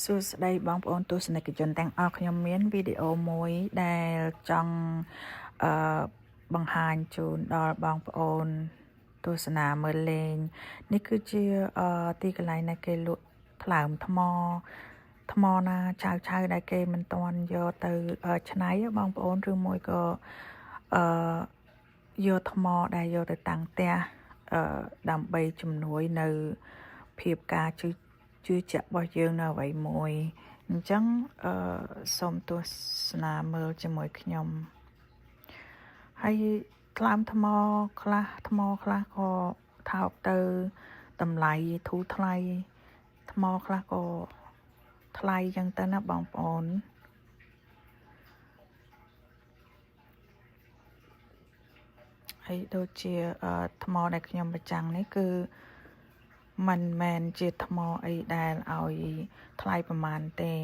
សួស្តីបងប្អូនទស្សនិកជនទាំងអស់ខ្ញុំមានវីដេអូមួយដែលចង់បង្ហាញជូនដល់បងប្អូនទស្សនាមើលលេងនេះគឺជាទីកន្លែងដែលគេលក់ថ្លើមថ្មណាឆៅដែលគេមិនទាន់យកទៅច្នៃបងប្អូនឬមួយក៏យកថ្មដែលយកទៅតាំងផ្ទះដើម្បីជំនួយនៅភាពការជឿជាក់របស់យើងនៅអ្វីមួយអញ្ចឹងសូមទស្សនាមើលជាមួយខ្ញុំហើយថ្លើមថ្មខ្លះក៏ថោកទៅតម្លៃធូរថ្លៃថ្មខ្លះក៏ថ្លៃចឹងទៅណាបងប្អូនហើយដូចជាថ្មដែលខ្ញុំប្រចាំងនេះគឺមិនមែនជាថ្មអីដែលឲ្យថ្លៃប្រមាណទេ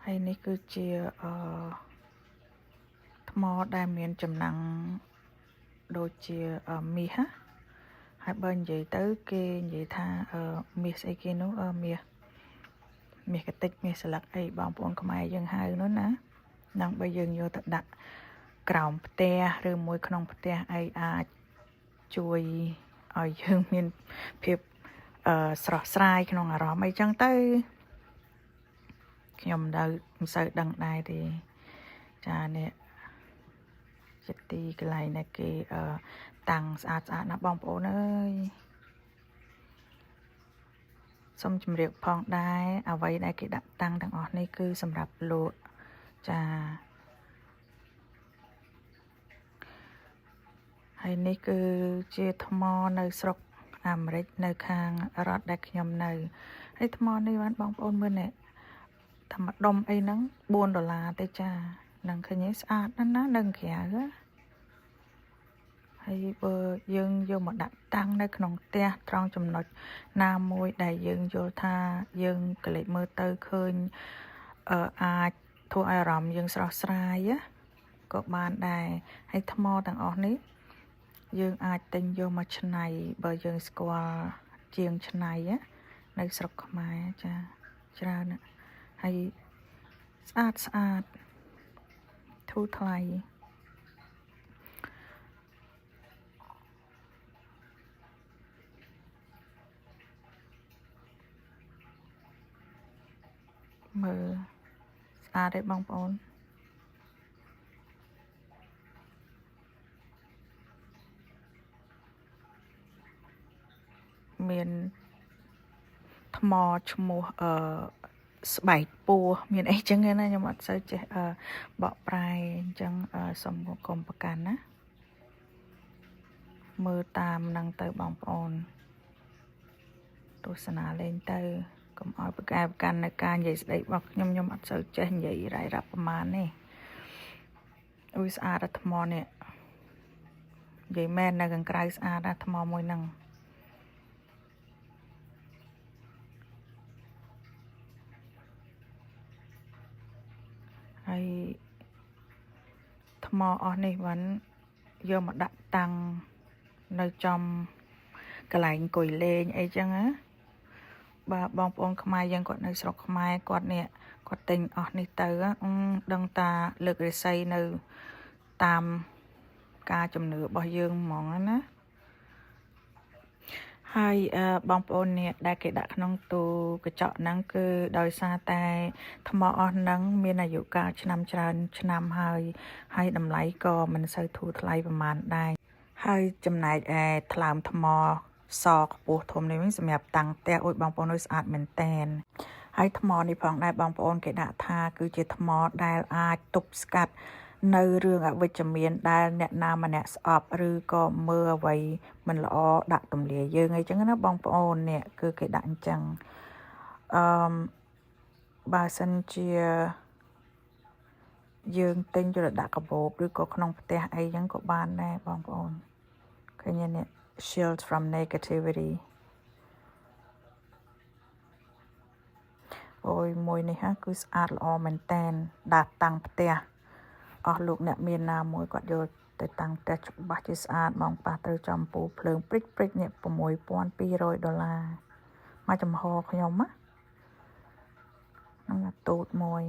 ហើយនេះគឺជាថ្មដែលមានចំណាំងដូចជាមាសហើយបើនិយាយទៅគេនិយាយថាមាសស្អីគេនោះមាសកតិចមាសស្លឹកអីបងប្អូនខ្មែរយើងហៅនោះណានឹងបើយើងយកទៅដាក់ក្រោមផ្ទះឬមួយក្នុងផ្ទះអីអាចជួយឲ្យយើងមានភាពស្រស់ស្រាយក្នុងអារម្មណ៍អីចឹងទៅខ្ញុំមិនសូវដឹងដែរទេចានេះជាទីកន្លែងដែលគេតាំងស្អាតណាស់បងប្អូនអើយសូមជម្រាបផងដែរអ្វីដែលគេដាក់តាំងទាំងអស់នេះគឺសម្រាប់លក់ចាហើយនេះគឺជាថ្មនៅស្រុកអាមេរិកនៅខាងរដ្ឋដែលខ្ញុំនៅហើយថ្មនេះបានបងប្អូនមើលនេះថាមួយដុំអីហ្នឹង$4ទេចានឹងឃើញស្អាតណាស់ណានៅក្រៅហើយបើយើងយកមកដាក់តាំងនៅក្នុងផ្ទះត្រង់ចំណុចណាមួយដែលយើងយល់ថាយើងក្លែកមើលទៅឃើញអាចធ្វើឲ្យអារម្មណ៍យើងស្រស់ស្រាយក៏បានដែរហើយថ្មទាំងអស់នេះយើងអាចទិញយកមកច្នៃបើយើងស្គាល់ជាងច្នៃនៅស្រុកខ្មែរចាច្រើនហើយស្អាតធូរថ្លៃមើលស្អាតទេបងប្អូនមានថ្មឈ្មោះស្បែកពស់មានអីចឹងណាខ្ញុំអត់សូវចេះបកប្រែអញ្ចឹងសូមកុំប្រកាន់ណាមើលតាមនឹងទៅបងប្អូនទស្សនាលេងទៅកុំឲ្យប្រកាន់នៅការនិយាយស្ដីរបស់ខ្ញុំអត់សូវចេះនិយាយរ៉ាយរ៉ាប់ប្រមាណទេអូយស្អាតថ្មនេះនិយាយមែននៅខាងក្រៅស្អាតណាស់ថ្មមួយហ្នឹងហើយថ្មអស់នេះបានយកមកដាក់តាំងនៅចំកន្លែងអង្គុយលេងអីចឹងណាបាទបងប្អូនខ្មែរយើងគាត់នៅស្រុកខ្មែរគាត់ទិញអស់នេះទៅដឹងតាលើករាសីនៅតាមការជំនឿរបស់យើងហ្មងណាហើយបងប្អូននេះដែលគេដាក់ក្នុងទូកញ្ចក់ហ្នឹងគឺដោយសារតែថ្មអស់ហ្នឹងមានអាយុកាលឆ្នាំច្រើនឆ្នាំហើយតម្លៃក៏មិនសូវធូរថ្លៃប្រហែលដែរហើយចំណែកឯថ្លើមថ្មសខ្ពស់ធំនេះវិញសម្រាប់តាំងផ្ទះអួយបងប្អូនស្អាតមែនតែនហើយថ្មនេះផងដែរបងប្អូនគេដាក់ថាគឺជាថ្មដែលអាចទប់ស្កាត់នៅរឿងអវិជ្ជមានដែលអ្នកណាម្នាក់ស្អប់ឬក៏មើលអ្វីមិនល្អដាក់ទម្លាយយើងអីចឹងណាបងប្អូននេះគឺគេដាក់អញ្ចឹងបើសិនជាយើងទិញយកដាក់កាបូបឬក៏ក្នុងផ្ទះអីចឹងក៏បានដែរបងប្អូនឃើញនេះ shield from negativity អូយមួយនេះគឺស្អាតល្អមែនតែនដាក់តាំងផ្ទះអស់លោកអ្នកមានណាមួយគាត់យកទៅតាំងផ្ទះច្បាស់ជាស្អាតមកប៉ះត្រូវចំពូភ្លើងព្រិចនេះ$6,200 មកចំហខ្ញុំណាហ្នឹងទូតមួយ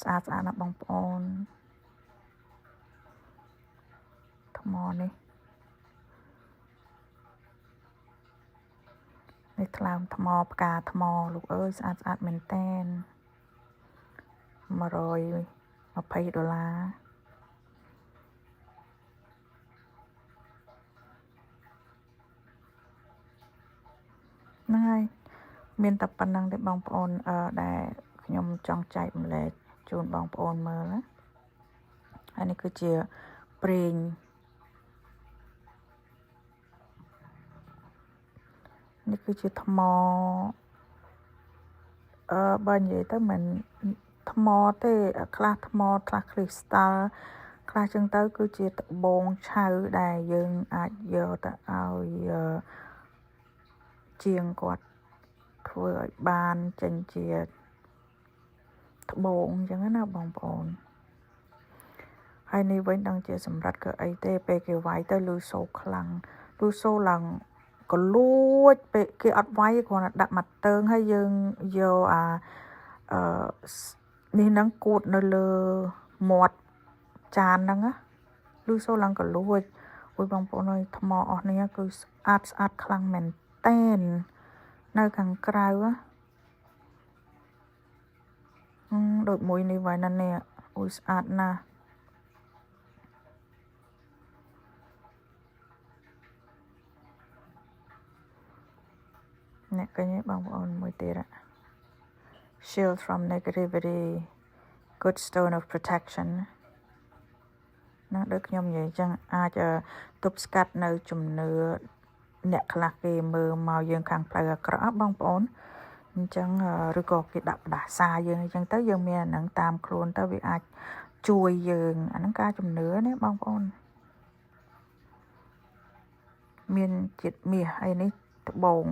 ស្អាតណាស់បងប្អូនថ្មនេះថ្លើមថ្មផ្កាថ្មលោកអើយស្អាតមែនតែន$120ហ្នឹងហើយមានតែប៉ុណ្ណឹងទេបងប្អូនដែលខ្ញុំចង់ចែកម្លែកជូនបងប្អូនមើលណាហើយនេះគឺជាប្រេងនេះគឺជាថ្មបើនិយាយទៅមិនថ្មទេខ្លះថ្មខ្លះគ្រីស្តាល់ខ្លះចឹងទៅគឺជាត្បូងឆៅដែលយើងអាចយកទៅឲ្យជាងគាត់ធ្វើឲ្យបានចេញជាត្បូងចឹងណាបងប្អូនហើយនេះវិញដឹងជាសម្រាប់ក៏អីទេពេលគេវាយទៅលឺសូរខ្លាំងលឺសូរឡើងក៏លួចពេលគេអត់វាយគ្រាន់តែដាក់មកតើងហើយយើងយកនេះនឹងគួតនៅលើមាត់ចានហ្នឹងណាលឺសូរឡើងក៏លួចអូយបងប្អូនអើយថ្មអស់នេះគឺស្អាតខ្លាំងមែនតែននៅខាងក្រៅដូចមួយនេះវិញណានេះអូយស្អាតណាស់អ្នកឃើញទេបងប្អូនមួយទៀត shield from negativity good stone of protection ណាដូចខ្ញុំនិយាយចឹងអាចទប់ស្កាត់នៅជំនឿអ្នកខ្លះគេមើលមកយើងខាងផ្លូវអាក្រក់បងប្អូនអញ្ចឹងឬក៏គេដាក់ផ្ដាសាយើងអញ្ចឹងទៅយើងមានអានឹងតាមខ្លួនទៅវាអាចជួយយើងអានឹងការជំនឿនេះបងប្អូនមានជាតិមាសហើយនេះត្បូង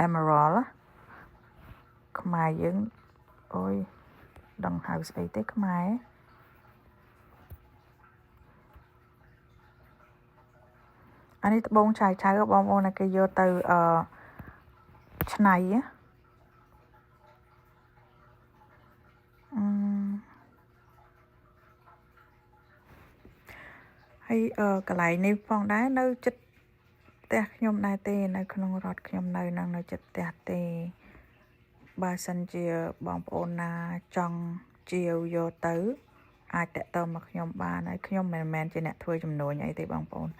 emerald ខ្មែរយើងអូយដឹងហៅស្អីទេខ្មែរអានេះត្បូងឆៅបងប្អូនគេយកទៅឆ្នៃហើយកន្លែងនេះផងដែរនៅចិត្តផ្ទះខ្ញុំដែរទេនៅក្នុងរដ្ឋខ្ញុំនៅចិត្តផ្ទះទេបើសិនជាបងប្អូនណាចង់ជាវយកទៅអាចតាក់ទងមកខ្ញុំបានហើយខ្ញុំមិនមែនជាអ្នកធ្វើចំនួនអីទេបងប្អូន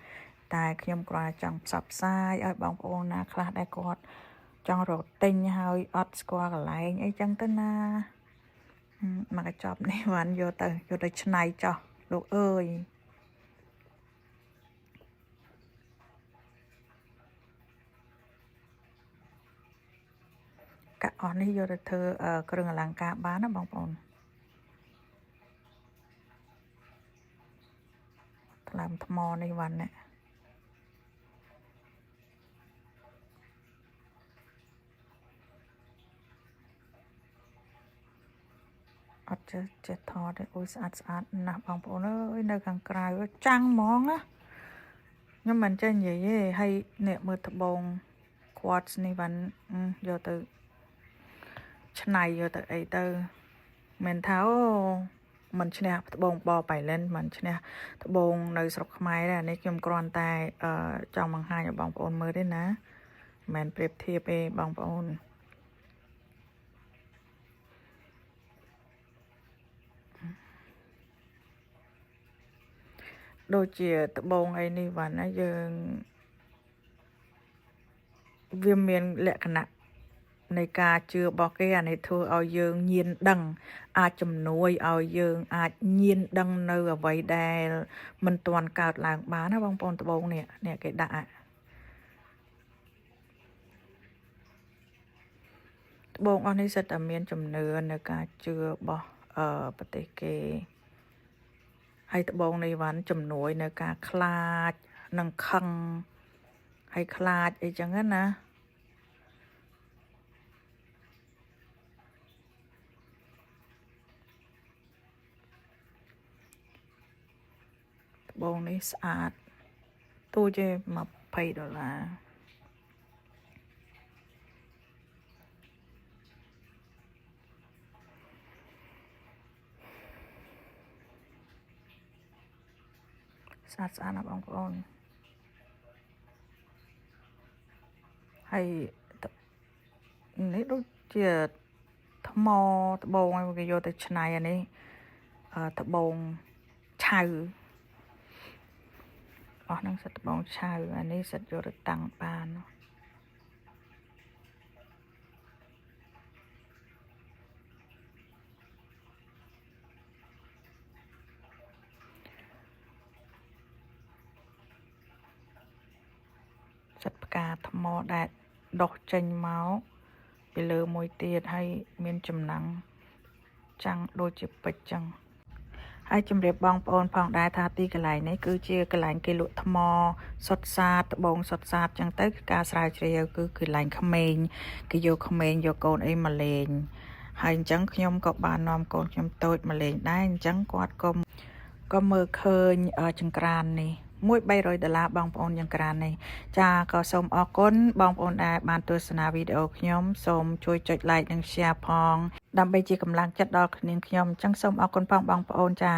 តែខ្ញុំគ្រាន់តែចង់ផ្សព្វផ្សាយឲ្យបងប្អូនណាខ្លះដែលគាត់ចង់រកទិញហើយអត់ស្គាល់កន្លែងអីចឹងទៅណាមកកញ្ចប់នេះបានយកទៅឆ្នៃចោះលោកអើយកាក់អស់នេះយកទៅធ្វើគ្រឿងអលង្ការបានណាបងប្អូនថ្លើមថ្មនេះវ៉ាន់ណាអត់ចេះថតទេអូយស្អាតណាស់បងប្អូនអើយនៅខាងក្រៅចាំងហ្មងណាខ្ញុំមិនចេះនិយាយទេហើយអ្នកមើលត្បូង quartz នេះវ៉ាន់យកទៅឆ្នៃយកទៅអីទៅមិនថាមិនឈ្នះត្បូងបបៃលិនមិនឈ្នះត្បូងនៅស្រុកខ្មែរទេអានេះខ្ញុំគ្រាន់តែចង់បង្ហាញឲ្យបងប្អូនមើលទេណាមិនប្រៀបធៀបទេបងប្អូនដូចជាត្បូងអីនេះវ៉ាន់ណាយើងវាមានលក្ខណៈនៃការជឿរបស់គេអានេះធ្វើឲ្យយើងញៀនដឹងអាចជំនួយឲ្យយើងអាចញៀនដឹងនៅអ្វីដែលមិនទាន់កើតឡើងបានណាបងប្អូនត្បូងនេះគេដាក់ត្បូងអស់នេះសិតតែមានជំនឿនៅការជឿរបស់ប្រទេសគេហើយត្បូងនេះវ៉ាន់ជំនួយនៅការខ្លាចនិងខឹងហើយខ្លាចអីចឹងណាត្បូងនេះស្អាតទូជេ$20 ស្អាតស្អាតណាបងប្អូនហើយនេះដូចជាថ្មត្បូងឲ្យគេយកទៅច្នៃអានេះត្បូងឆៅអស់ហ្នឹងសិតត្បូងឆៅអានេះសិតយកទៅតាំងបានសិតផ្កាថ្មដែលដុសចេញមកពីលើមួយទៀតហើយមានចំណាំងចាំងដូចជាពេជ្រចឹងហើយជម្រាបបងប្អូនផងដែរថាទីកន្លែងនេះគឺជាកន្លែងគេលក់ថ្មសុទ្ធសាធត្បូងសុទ្ធសាធចឹងទៅការស្រាវជ្រាវគឺកន្លែងក្មេងគេយកក្មេងយកកូនអីមកលេងហើយអញ្ចឹងខ្ញុំក៏បាននាំកូនខ្ញុំតូចមកលេងដែរអញ្ចឹងគាត់ក៏មើលឃើញចង្ក្រាននេះ$300បងប្អូនចង្ក្រាននេះចាក៏សូមអរគុណបងប្អូនដែលបានទស្សនាវីដេអូខ្ញុំសូមជួយចុច like និង share ផងដើម្បីជាកម្លាំងចិត្តដល់គ្នាខ្ញុំអញ្ចឹងសូមអរគុណផងបងប្អូនចា